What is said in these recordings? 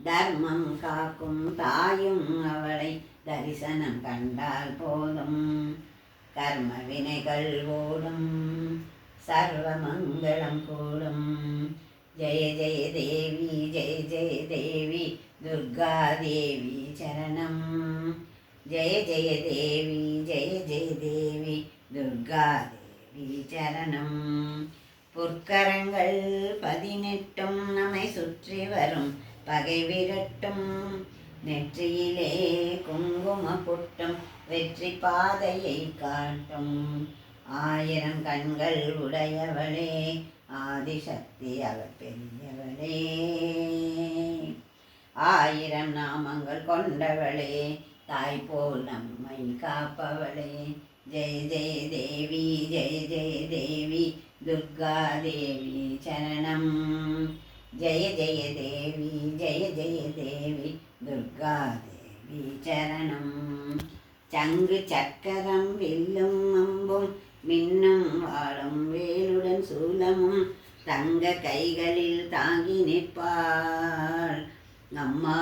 தர்மம் காக்கும் தாயும் அவளை தரிசனம் கண்டால் போதும். கர்ம வினைகள் ஓடும், சர்வ மங்களம் கூடும். ஜெய ஜெய தேவி ஜெய ஜெய தேவி துர்கா தேவி சரணம். ஜெய ஜெய தேவி ஜெய ஜெய தேவி துர்கா தேவி சரணம். பொற்கரங்கள் 18 நம்மை சுற்றி வரும் பகை விரட்டும். நெற்றியிலே குங்கும பொட்டும் வெற்றி பாதையை காட்டும். 1000 கண்கள் உடையவளே ஆதிசக்தி அவள் பெரியவளே. 1000 நாமங்கள் கொண்டவளே தாய் போல் நம்மை காப்பவளே. ஜெய ஜெய தேவி ஜெய ஜெய தேவி துர்கா தேவி சரணம். ஜெய ஜெய தேவி ஜெய ஜெய தேவி துர்கா தேவி சரணம். சங்கு சக்கரம் வில்லும் அம்பும் மின்னும் வாழும் வேலுடன் சூலமும் தங்க கைகளில் தாங்கி நிற்பாள் அம்மா.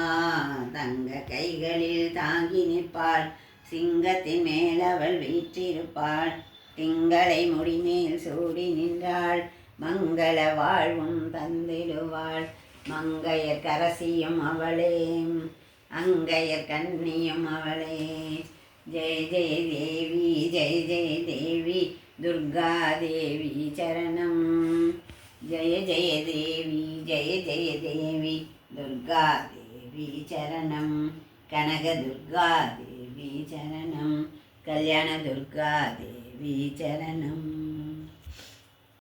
தங்க கைகளில் தாங்கி நிற்பாள். சிங்கத்தின் மேல் அவள் வீற்றிருப்பாள். திங்களை முடிமேல் சூடி நின்றாள். மங்கள வாழ்வும் தந்திடுவாள். மங்கையர் கரசியும் அவளே, அங்கையர் கன்னியும் அவளே. ஜெய ஜெய தேவி ஜெய ஜெய தேவி துர்கா தேவி சரணம். ஜெய ஜெய தேவி ஜெய ஜெய தேவி துர்கா தேவி சரணம். கனக துர்கா தேவி சரணம். கல்யாண துர்கா தேவி சரணம்.